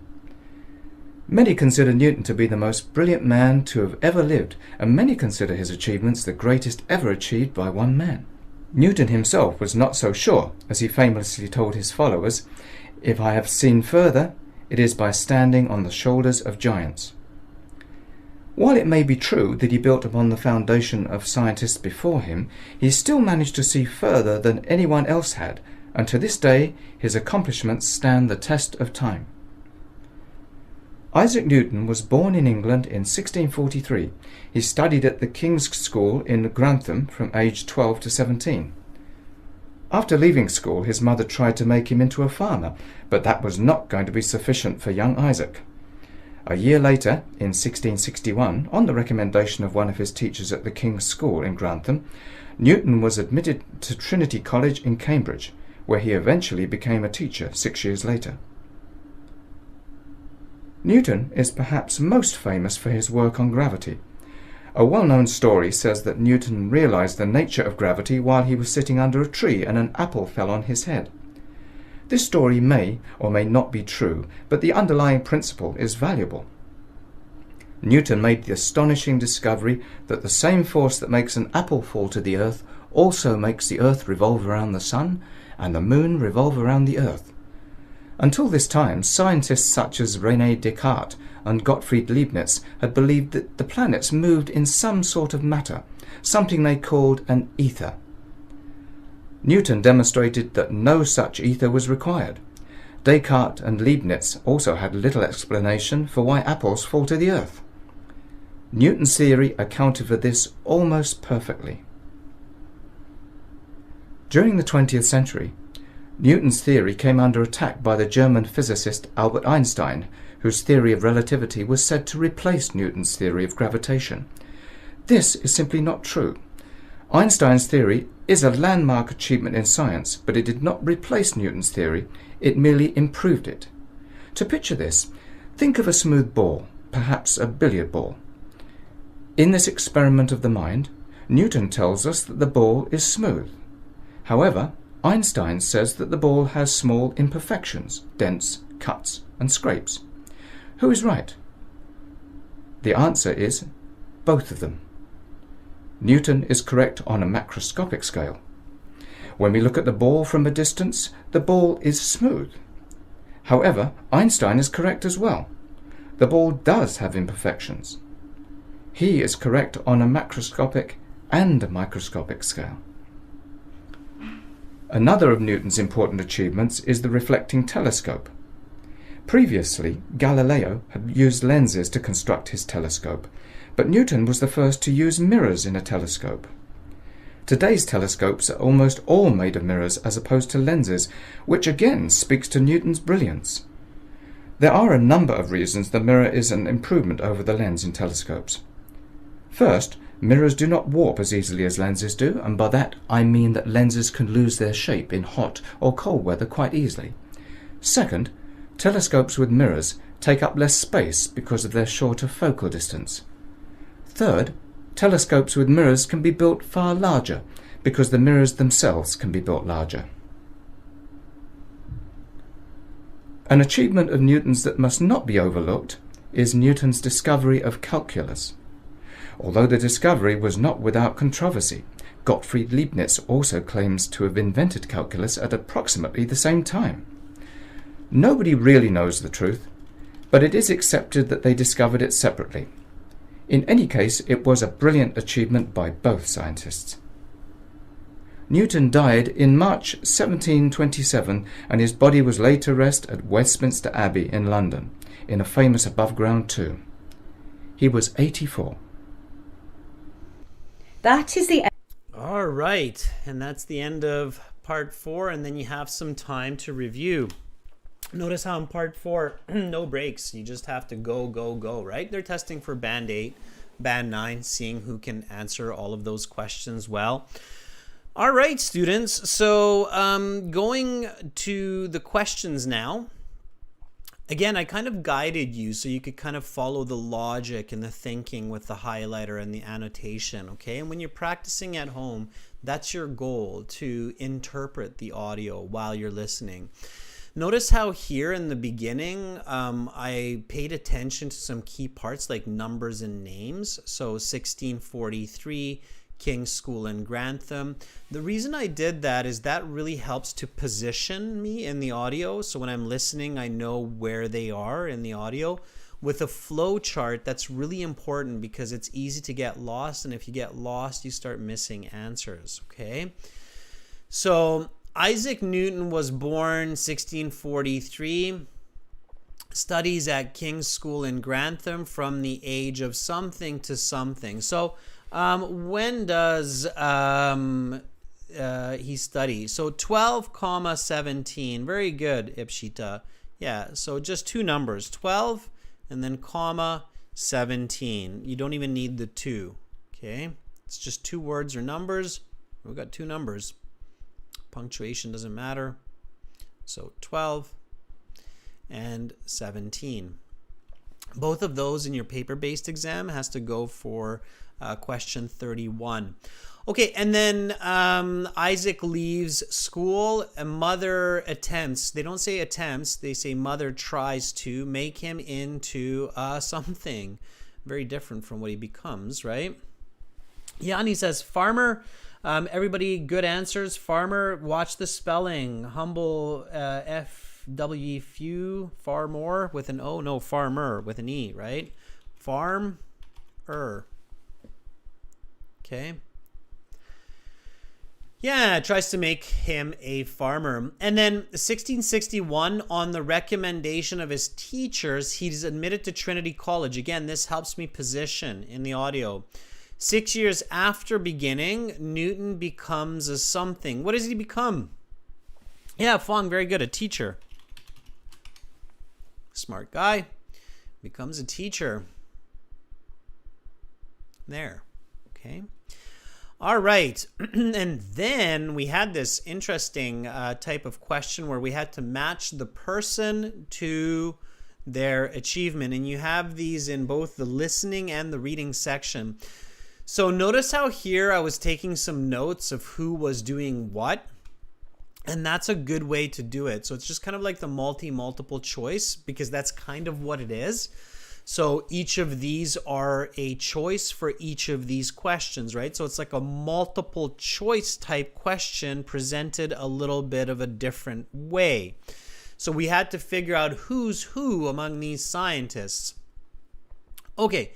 Many consider Newton to be the most brilliant man to have ever lived, and many consider his achievements the greatest ever achieved by one man. Newton himself was not so sure, as he famously told his followers, "If I have seen further, it is by standing on the shoulders of giants." While it may be true that he built upon the foundation of scientists before him, he still managed to see further than anyone else had, and to this day his accomplishments stand the test of time. Isaac Newton was born in England in 1643. He studied at the King's School in Grantham from age 12 to 17. After leaving school, his mother tried to make him into a farmer, but that was not going to be sufficient for young Isaac. A year later, in 1661, on the recommendation of one of his teachers at the King's School in Grantham, Newton was admitted to Trinity College in Cambridge, where he eventually became a teacher 6 years later. Newton is perhaps most famous for his work on gravity. A well-known story says that Newton realized the nature of gravity while he was sitting under a tree and an apple fell on his head. This story may or may not be true, but the underlying principle is valuable. Newton made the astonishing discovery that the same force that makes an apple fall to the earth also makes the earth revolve around the sun and the moon revolve around the earth. Until this time, scientists such as René Descartes and Gottfried Leibniz had believed that the planets moved in some sort of matter, something they called an ether. Newton demonstrated that no such ether was required. Descartes and Leibniz also had little explanation for why apples fall to the earth. Newton's theory accounted for this almost perfectly. During the 20th century, Newton's theory came under attack by the German physicist Albert Einstein, whose theory of relativity was said to replace Newton's theory of gravitation. This is simply not true. Einstein's theory is a landmark achievement in science, but it did not replace Newton's theory, it merely improved it. To picture this, think of a smooth ball, perhaps a billiard ball. In this experiment of the mind, Newton tells us that the ball is smooth. However, Einstein says that the ball has small imperfections, dents, cuts, and scrapes. Who is right? The answer is both of them. Newton is correct on a macroscopic scale. When we look at the ball from a distance, the ball is smooth. However, Einstein is correct as well. The ball does have imperfections. He is correct on a macroscopic and a microscopic scale. Another of Newton's important achievements is the reflecting telescope. Previously, Galileo had used lenses to construct his telescope, but Newton was the first to use mirrors in a telescope. Today's telescopes are almost all made of mirrors as opposed to lenses, which again speaks to Newton's brilliance. There are a number of reasons the mirror is an improvement over the lens in telescopes. First, mirrors do not warp as easily as lenses do, and by that I mean that lenses can lose their shape in hot or cold weather quite easily. Second, telescopes with mirrors take up less space because of their shorter focal distance. Third, Telescopes with mirrors can be built far larger because the mirrors themselves can be built larger. An achievement of Newton's that must not be overlooked is Newton's discovery of calculus. Although the discovery was not without controversy, Gottfried Leibniz also claims to have invented calculus at approximately the same time. Nobody really knows the truth, but it is accepted that they discovered it separately. In any case, it was a brilliant achievement by both scientists. Newton died in March 1727, and his body was laid to rest at Westminster Abbey in London, in a famous above-ground tomb. He was 84. That is the All right, and that's the end of part 4, and then you have some time to review. Notice how in part 4, no breaks. You just have to go, right? They're testing for band 8, band 9, seeing who can answer all of those questions well. All right, students. So going to the questions now. Again, I kind of guided you so you could kind of follow the logic and the thinking with the highlighter and the annotation, okay? And when you're practicing at home, that's your goal, to interpret the audio while you're listening. Notice how here in the beginning, I paid attention to some key parts like numbers and names. So 1643, King's School in Grantham. The reason I did that is that really helps to position me in the audio. So when I'm listening, I know where they are in the audio. With a flow chart, that's really important because it's easy to get lost. And if you get lost, you start missing answers, okay? So Isaac Newton was born 1643. Studies at King's School in Grantham from the age of something to something. So when does he study? So 12, 17. Very good, Ipshita. Yeah, so just two numbers, 12 and then comma 17. You don't even need the 2, okay? It's just 2 words or numbers. We've got 2 numbers. Punctuation doesn't matter. So 12 and 17. Both of those in your paper-based exam has to go for question 31. Okay, and then Isaac leaves school. A mother attempts, they don't say attempts, they say mother tries to make him into something very different from what he becomes, right? Yanni says farmer. Everybody, good answers. Farmer, watch the spelling. Humble, F-W-E, few, far more with an O. No, farmer with an E, right? Farm-er. Okay. Yeah, tries to make him a farmer. And then 1661, on the recommendation of his teachers, he's admitted to Trinity College. Again, this helps me position in the audio. 6 years after beginning, Newton becomes a something. What does he become? Yeah, Fong, very good, a teacher. Smart guy. Becomes a teacher. There. Okay. All right. And then we had this interesting type of question where we had to match the person to their achievement. And you have these in both the listening and the reading section. So notice how here I was taking some notes of who was doing what. And that's a good way to do it. So it's just kind of like the multiple choice, because that's kind of what it is. So each of these are a choice for each of these questions, right? So it's like a multiple choice type question presented a little bit of a different way. So we had to figure out who's who among these scientists. Okay,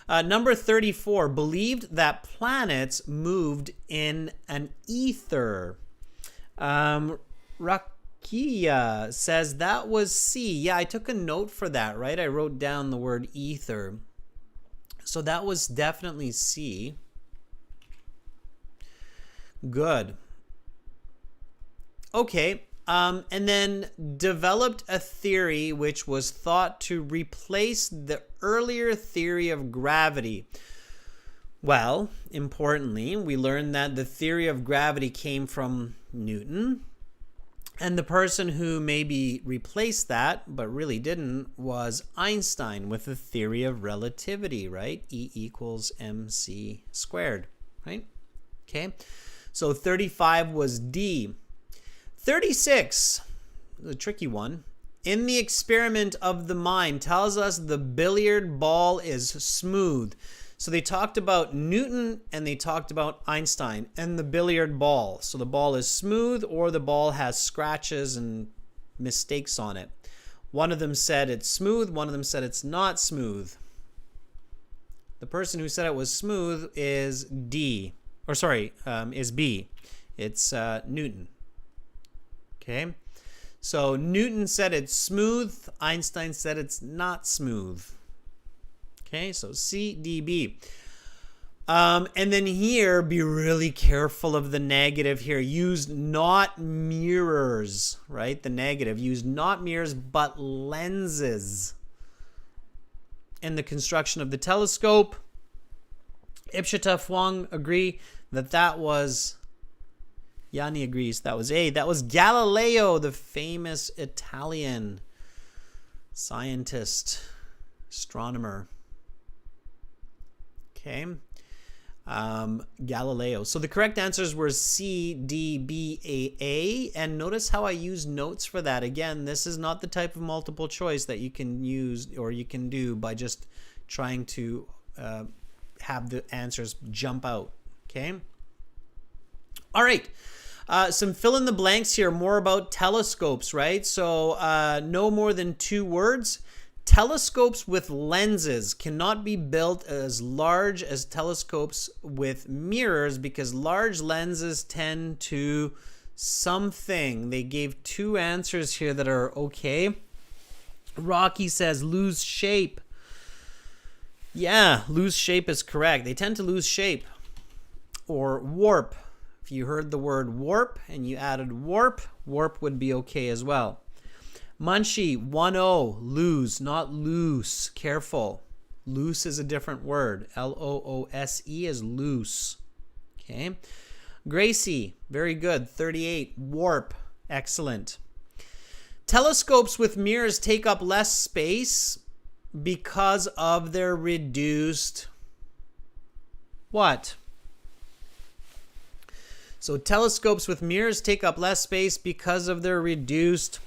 number 34, believed that planets moved in an ether. Rakia says that was C. Yeah, I took a note for that, right? I wrote down the word ether. So that was definitely C. Good. Okay. And then developed a theory which was thought to replace the earlier theory of gravity. Well, importantly, we learned that the theory of gravity came from Newton. And the person who maybe replaced that, but really didn't, was Einstein with the theory of relativity, right? E equals mc squared, right? Okay, so 35 was D. 36, the tricky one. In the experiment of the mind tells us the billiard ball is smooth. So they talked about Newton and they talked about Einstein and the billiard ball. So the ball is smooth or the ball has scratches and mistakes on it. One of them said it's smooth. One of them said it's not smooth. The person who said it was smooth is is B. It's Newton. Okay. So Newton said it's smooth. Einstein said it's not smooth. Okay, so C, D, B. And then here, be really careful of the negative here. Use not mirrors, right? The negative. Use not mirrors, but lenses. In the construction of the telescope, Ipshita Fwang agree that was... Yanni agrees that was A. That was Galileo, the famous Italian scientist, astronomer. Okay. Galileo. So the correct answers were C, D, B, A. And notice how I use notes for that. Again, this is not the type of multiple choice that you can use or you can do by just trying to have the answers jump out. Okay. All right. Some fill in the blanks here, more about telescopes, right? So no more than 2 words. Telescopes with lenses cannot be built as large as telescopes with mirrors because large lenses tend to something. They gave 2 answers here that are okay. Rocky says lose shape. Yeah, lose shape is correct. They tend to lose shape. Or warp. If you heard the word warp and you added warp, warp would be okay as well. Munchie, 1-0, lose, not loose. Careful. Loose is a different word. L-O-O-S-E is loose. Okay. Gracie, very good. 38, warp. Excellent. Telescopes with mirrors take up less space because of their reduced what? So telescopes with mirrors take up less space because of their reduced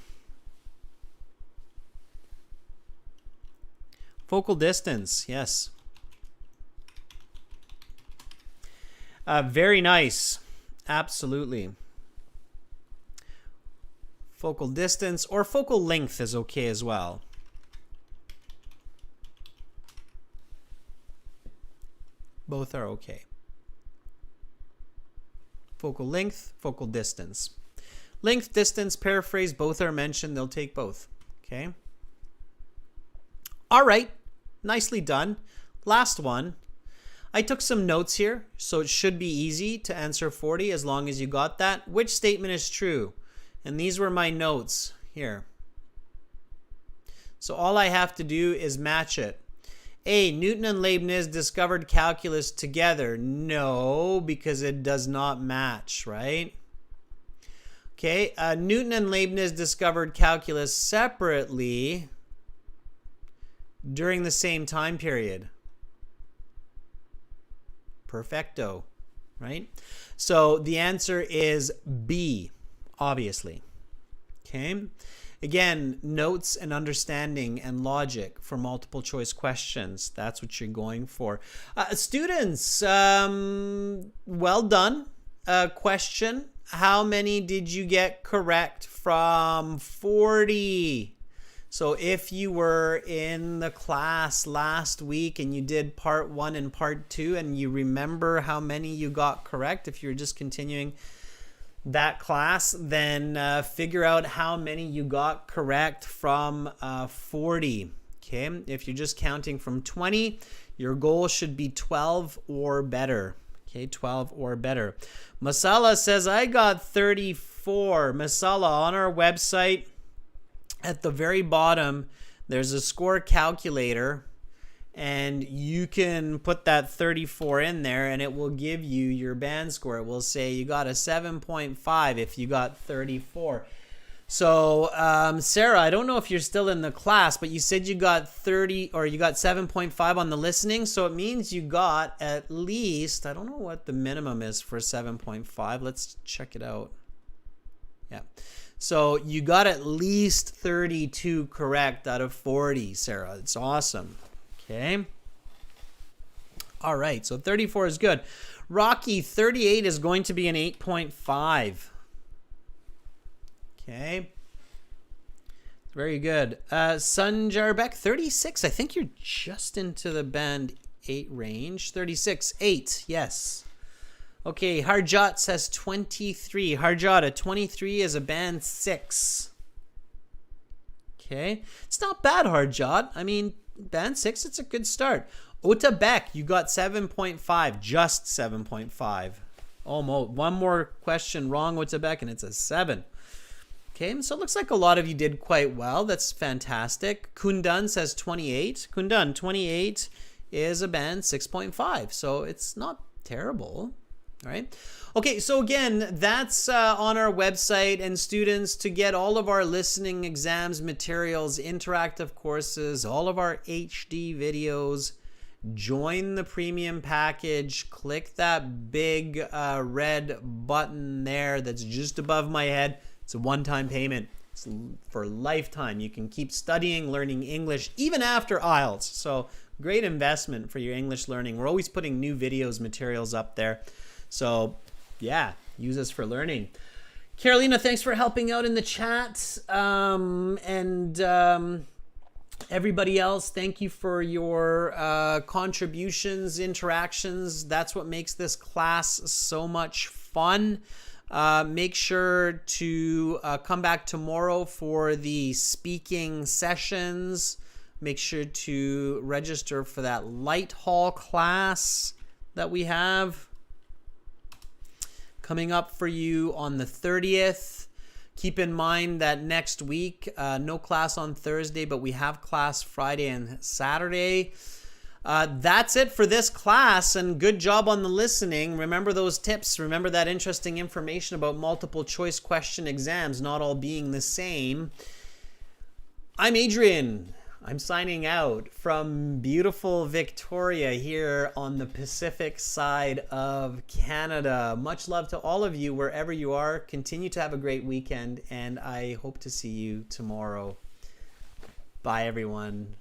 focal distance. Yes. Very nice. Absolutely. Focal distance or focal length is okay as well. Both are okay. Focal length, focal distance. Length, distance, paraphrase, both are mentioned. They'll take both. Okay. All right. Nicely done. Last one. I took some notes here, so it should be easy to answer 40 as long as you got that. Which statement is true? And these were my notes here. So all I have to do is match it. A, Newton and Leibniz discovered calculus together. No, because it does not match, right? Okay, Newton and Leibniz discovered calculus separately during the same time period. Perfecto, right? So the answer is B, obviously. Okay. Again, notes and understanding and logic for multiple choice questions. That's what you're going for. Students, well done. Question, how many did you get correct from 40? So if you were in the class last week and you did part 1 and part 2 and you remember how many you got correct, if you're just continuing that class, then figure out how many you got correct from 40. Okay, if you're just counting from 20, your goal should be 12 or better. Okay, 12 or better. Masala says, I got 34. Masala, on our website, at the very bottom, there's a score calculator, and you can put that 34 in there, and it will give you your band score. It will say you got a 7.5 if you got 34. So, Sarah, I don't know if you're still in the class, but you said you got 30 or you got 7.5 on the listening. So it means you got at least, I don't know what the minimum is for 7.5. Let's check it out. Yeah. So you got at least 32 correct out of 40, Sarah. It's awesome. Okay. All right. So 34 is good. Rocky, 38 is going to be an 8.5. Okay. Very good. Sunjarbek, 36. I think you're just into the band 8 range. 36, 8. Yes. Okay. Harjat says 23. Harjat, a 23 is a band 6. Okay. It's not bad, Harjat. I mean, band 6, it's a good start. Otabek, you got 7.5. Just 7.5. Almost. One more question wrong, Otabek, and it's a 7. Okay, so it looks like a lot of you did quite well. That's fantastic. Kundan says 28. Kundan, 28 is a band 6.5. So it's not terrible. All right. Okay, so again, that's on our website. And students, to get all of our listening exams materials, interactive courses, all of our HD videos, join the premium package. Click that big red button there that's just above my head. It's a one-time payment. It's for lifetime. You can keep studying, learning English, even after IELTS. So great investment for your English learning. We're always putting new videos, materials up there. So yeah, use us for learning. Carolina, thanks for helping out in the chat. Everybody else, thank you for your contributions, interactions. That's what makes this class so much fun. Make sure to come back tomorrow for the speaking sessions. Make sure to register for that light hall class that we have coming up for you on the 30th. Keep in mind that next week, no class on Thursday, but we have class Friday and Saturday. That's it for this class, and good job on the listening. Remember those tips. Remember that interesting information about multiple choice question exams not all being the same. I'm Adrian. I'm signing out from beautiful Victoria here on the Pacific side of Canada. Much love to all of you wherever you are. Continue to have a great weekend, and I hope to see you tomorrow. Bye, everyone.